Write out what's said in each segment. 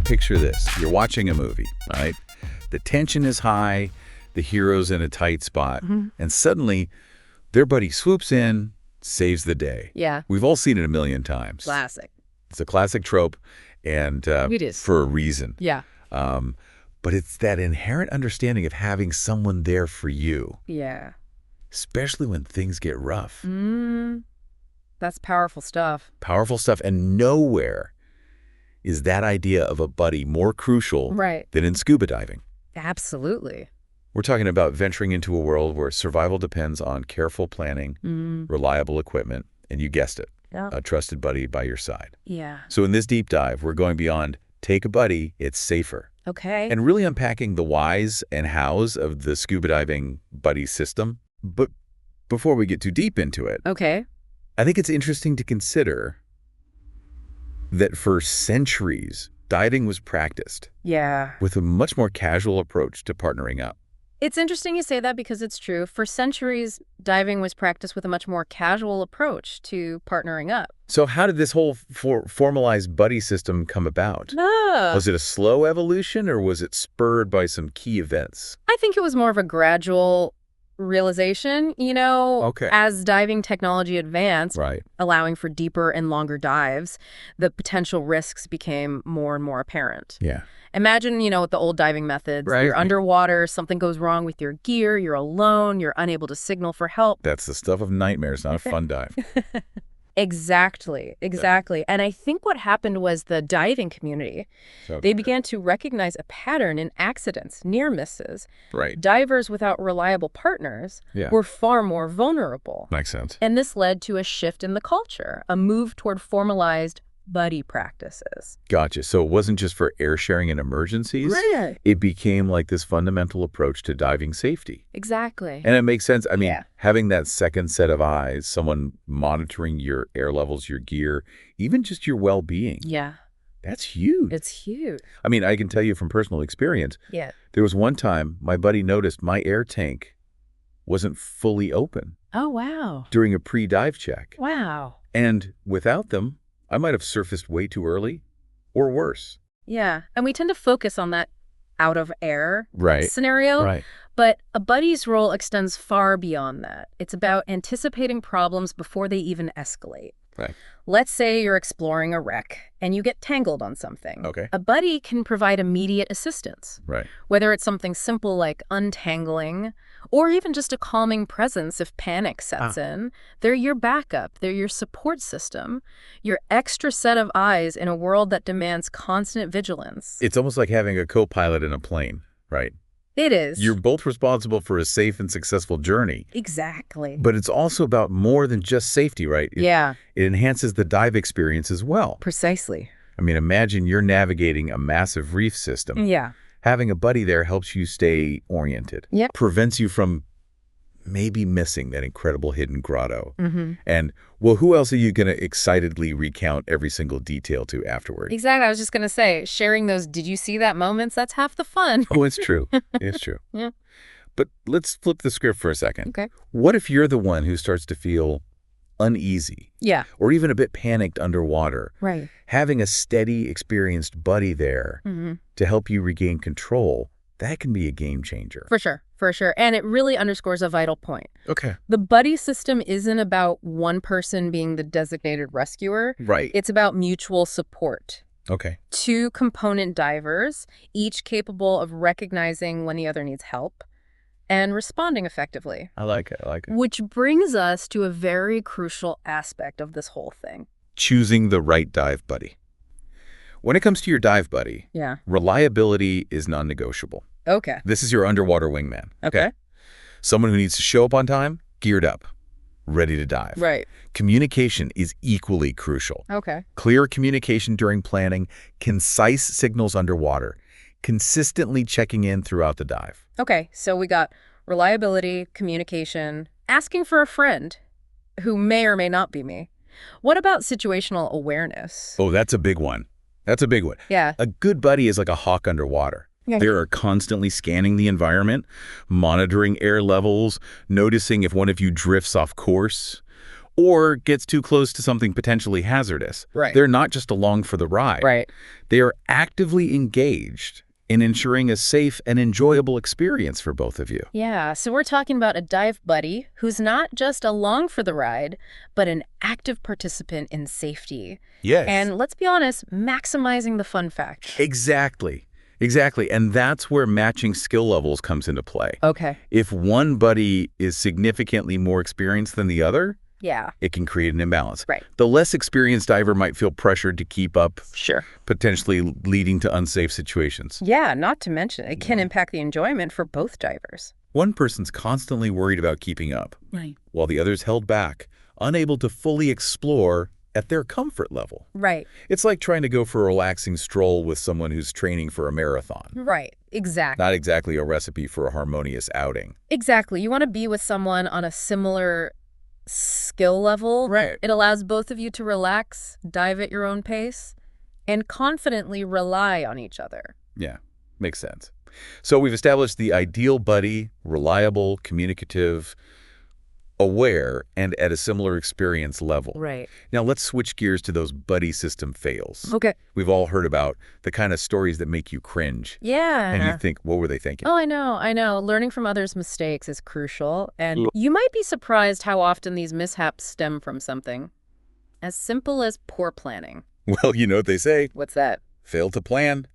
picture this. You're watching a movie, all right? The tension is high, the hero's in a tight spot, and suddenly their buddy swoops in, saves the day. Yeah. We've all seen it a million times. Classic. It's a classic trope, and It is. for a reason. Yeah. But it's that inherent understanding of having someone there for you, Yeah. especially when things get rough. That's powerful stuff. Powerful stuff, and nowhere is that idea of a buddy more crucial than in scuba diving. Absolutely. We're talking about venturing into a world where survival depends on careful planning, reliable equipment, and you guessed it, a trusted buddy by your side. Yeah. So in this deep dive, we're going beyond take a buddy, it's safer. Okay. And really unpacking the whys and hows of the scuba diving buddy system. But before we get too deep into it, Okay. I think it's interesting to consider that for centuries, diving was practiced Yeah. with a much more casual approach to partnering up. It's interesting you say that because it's true. For centuries, diving was practiced with a much more casual approach to partnering up. So how did this whole formalized buddy system come about? Was it a slow evolution, or was it spurred by some key events? I think it was more of a gradual realization, as diving technology advanced, allowing for deeper and longer dives, the potential risks became more and more apparent. Yeah. Imagine, with the old diving methods, you're underwater, something goes wrong with your gear, you're alone, you're unable to signal for help. That's the stuff of nightmares, not a fun dive. Exactly. And I think what happened was the diving community, they began to recognize a pattern in accidents, near misses. Divers without reliable partners were far more vulnerable. Makes sense. And this led to a shift in the culture, a move toward formalized buddy practices. Gotcha. So it wasn't just for air sharing in emergencies. It became like this fundamental approach to diving safety. Exactly. And it makes sense. I mean, having that second set of eyes, someone monitoring your air levels, your gear, even just your well-being. Yeah. That's huge. It's huge. I mean, I can tell you from personal experience. Yeah. There was one time my buddy noticed my air tank wasn't fully open. Oh, wow. During a pre-dive check. Wow. And without them, I might have surfaced way too early, or worse. Yeah, and we tend to focus on that out of air scenario. But a buddy's role extends far beyond that. It's about anticipating problems before they even escalate. Let's say you're exploring a wreck and you get tangled on something. A buddy can provide immediate assistance. Whether it's something simple like untangling or even just a calming presence if panic sets in, they're your backup, they're your support system, your extra set of eyes in a world that demands constant vigilance. It's almost like having a co-pilot in a plane, right? It is. You're both responsible for a safe and successful journey. Exactly. But it's also about more than just safety, right? It enhances the dive experience as well. Precisely. I mean, imagine you're navigating a massive reef system. Having a buddy there helps you stay oriented. Prevents you from maybe missing that incredible hidden grotto. And, well, who else are you going to excitedly recount every single detail to afterward? Exactly. I was just going to say, sharing those did you see that moments, that's half the fun. Oh, it's true. It's true. But let's flip the script for a second. What if you're the one who starts to feel uneasy? Or even a bit panicked underwater? Having a steady, experienced buddy there to help you regain control, that can be a game changer. For sure. And it really underscores a vital point. Okay. The buddy system isn't about one person being the designated rescuer. It's about mutual support. Okay. Two component divers, each capable of recognizing when the other needs help and responding effectively. I like it. Which brings us to a very crucial aspect of this whole thing. Choosing the right dive buddy. When it comes to your dive buddy, reliability is non-negotiable. This is your underwater wingman. Someone who needs to show up on time, geared up, ready to dive. Communication is equally crucial. Clear communication during planning, concise signals underwater, consistently checking in throughout the dive. So we got reliability, communication, asking for a friend who may or may not be me. What about situational awareness? Oh, that's a big one. A good buddy is like a hawk underwater. They are constantly scanning the environment, monitoring air levels, noticing if one of you drifts off course, or gets too close to something potentially hazardous. Right. They're not just along for the ride. Right. They are actively engaged in ensuring a safe and enjoyable experience for both of you. Yeah, so we're talking about a dive buddy who's not just along for the ride, but an active participant in safety. Yes. And let's be honest, maximizing the fun factor. Exactly. Exactly. And that's where matching skill levels comes into play. Okay. If one buddy is significantly more experienced than the other, yeah, it can create an imbalance. Right. The less experienced diver might feel pressured to keep up, sure, potentially leading to unsafe situations. Yeah, not to mention, it can impact the enjoyment for both divers. One person's constantly worried about keeping up, right, while the other's held back, unable to fully explore at their comfort level. Right. It's like trying to go for a relaxing stroll with someone who's training for a marathon. Right, exactly. Not exactly a recipe for a harmonious outing. Exactly. You want to be with someone on a similar skill level. Right. It allows both of you to relax, dive at your own pace, and confidently rely on each other. Yeah, makes sense. So we've established the ideal buddy, reliable, communicative, aware, and at a similar experience level. Right. Now let's switch gears to those buddy system fails. Okay. We've all heard about the kind of stories that make you cringe. Yeah. And you think, what were they thinking? Oh, I know. Learning from others' mistakes is crucial. And you might be surprised how often these mishaps stem from something as simple as poor planning. Well, you know what they say. What's that? Fail to plan,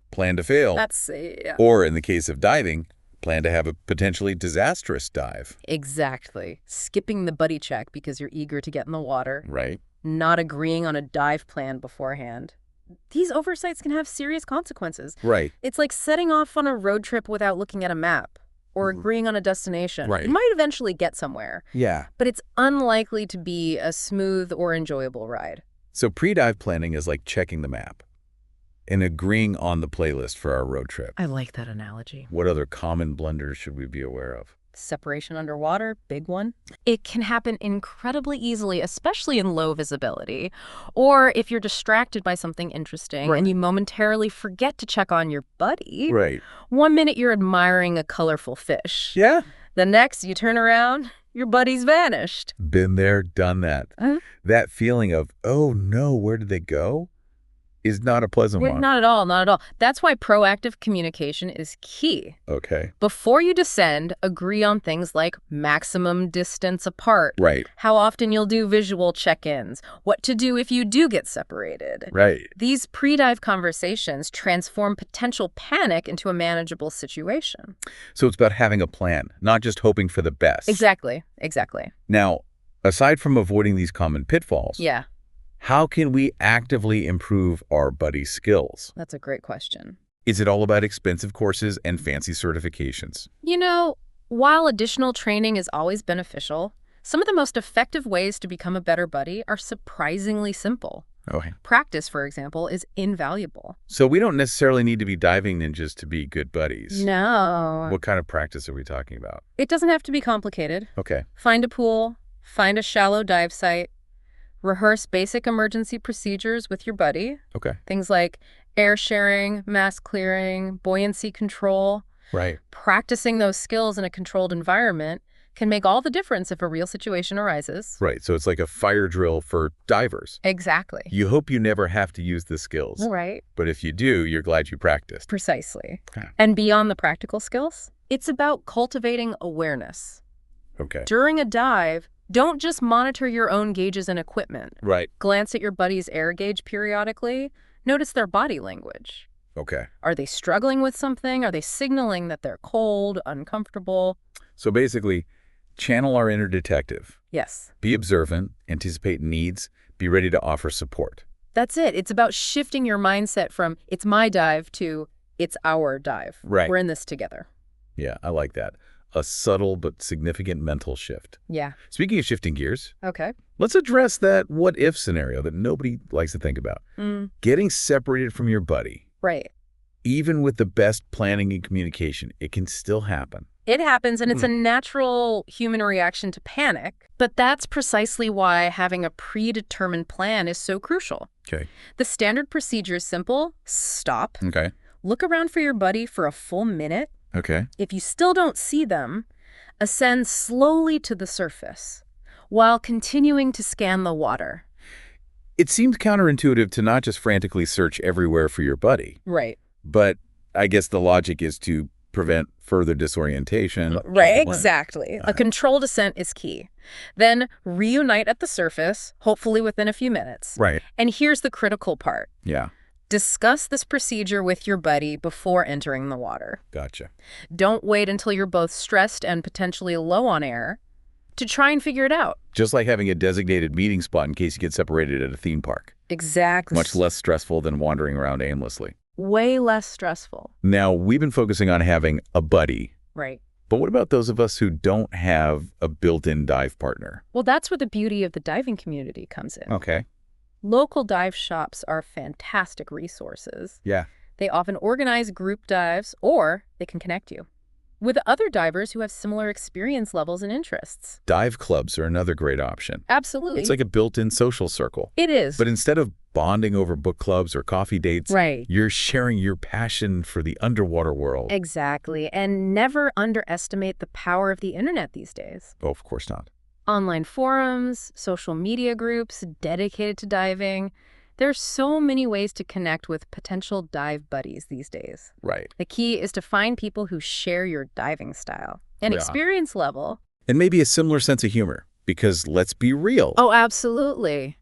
plan to fail. That's, yeah. Or in the case of diving, plan to have a potentially disastrous dive. Exactly. Skipping the buddy check because you're eager to get in the water. Right. Not agreeing on a dive plan beforehand. These oversights can have serious consequences. Right. It's like setting off on a road trip without looking at a map or agreeing on a destination. Right. You might eventually get somewhere. Yeah. But it's unlikely to be a smooth or enjoyable ride. So pre-dive planning is like checking the map and agreeing on the playlist for our road trip. I like that analogy. What other common blunders should we be aware of? Separation underwater, big one. It can happen incredibly easily, especially in low visibility. Or if you're distracted by something interesting and you momentarily forget to check on your buddy. Right. 1 minute you're admiring a colorful fish. Yeah. The next you turn around, your buddy's vanished. Been there, done that. That feeling of, oh no, where did they go? Is not a pleasant one. Not at all, not at all. That's why proactive communication is key. Okay. Before you descend, agree on things like maximum distance apart. Right. How often you'll do visual check-ins. What to do if you do get separated. Right. These pre-dive conversations transform potential panic into a manageable situation. So it's about having a plan, not just hoping for the best. Exactly. Exactly. Now, aside from avoiding these common pitfalls, yeah, how can we actively improve our buddy skills? that's a great question. Is it all about expensive courses and fancy certifications? You know, while additional training is always beneficial, some of the most effective ways to become a better buddy are surprisingly simple. Okay. Practice, for example, is invaluable. So we don't necessarily need to be diving ninjas to be good buddies. No. What kind of practice are we talking about? It doesn't have to be complicated. Okay. Find a pool, find a shallow dive site, rehearse basic emergency procedures with your buddy. Okay. Things like air sharing, mask clearing, buoyancy control. Right. Practicing those skills in a controlled environment can make all the difference if a real situation arises. Right. So it's like a fire drill for divers. Exactly. You hope you never have to use the skills. Right. But if you do, you're glad you practiced. Precisely. Okay. And beyond the practical skills, it's about cultivating awareness. Okay. During a dive, don't just monitor your own gauges and equipment. Right. Glance at your buddy's air gauge periodically. Notice their body language. Okay. Are they struggling with something? Are they signaling that they're cold, uncomfortable? So basically, channel our inner detective. Yes. Be observant, anticipate needs, be ready to offer support. That's it. It's about shifting your mindset from it's my dive to it's our dive. Right. We're in this together. Yeah, I like that. A subtle but significant mental shift. Yeah. Speaking of shifting gears, okay, let's address that what-if scenario that nobody likes to think about. Getting separated from your buddy. Right. Even with the best planning and communication, it can still happen. It happens, and it's a natural human reaction to panic. But that's precisely why having a predetermined plan is so crucial. Okay. The standard procedure is simple. Stop. Okay. Look around for your buddy for a full minute. Okay. If you still don't see them, ascend slowly to the surface. while continuing to scan the water. It seems counterintuitive to not just frantically search everywhere for your buddy. Right. But I guess the logic is to prevent further disorientation. Right, exactly. A controlled descent is key. Then reunite at the surface, hopefully within a few minutes. Right. And here's the critical part. Yeah. Discuss this procedure with your buddy before entering the water. Gotcha. Don't wait until you're both stressed and potentially low on air to try and figure it out. Just like having a designated meeting spot in case you get separated at a theme park. Exactly. Much less stressful than wandering around aimlessly. Way less stressful. Now, we've been focusing on having a buddy. Right. But what about those of us who don't have a built-in dive partner? Well, that's where the beauty of the diving community comes in. Okay. Local dive shops are fantastic resources. Yeah. They often organize group dives, or they can connect you with other divers who have similar experience levels and interests. Dive clubs are another great option. Absolutely. It's like a built-in social circle. It is. But instead of bonding over book clubs or coffee dates, right, you're sharing your passion for the underwater world. Exactly. And never underestimate the power of the internet these days. Oh, of course not. Online forums, social media groups dedicated to diving. There's so many ways to connect with potential dive buddies these days. Right. The key is to find people who share your diving style and experience level. And maybe a similar sense of humor, because let's be real. Oh, absolutely.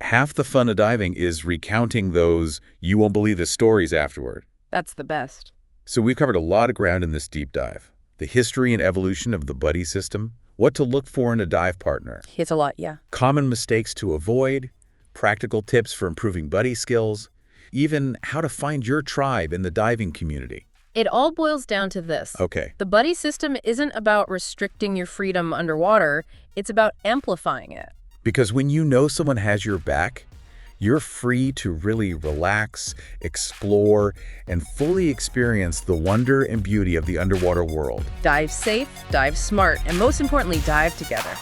Half the fun of diving is recounting those you won't believe the stories afterward. That's the best. So we've covered a lot of ground in this deep dive. The history and evolution of the buddy system, what to look for in a dive partner. It's a lot, yeah. Common mistakes to avoid, practical tips for improving buddy skills, even how to find your tribe in the diving community. It all boils down to this. Okay. The buddy system isn't about restricting your freedom underwater. It's about amplifying it. Because when you know someone has your back, you're free to really relax, explore, and fully experience the wonder and beauty of the underwater world. Dive safe, dive smart, and most importantly, dive together.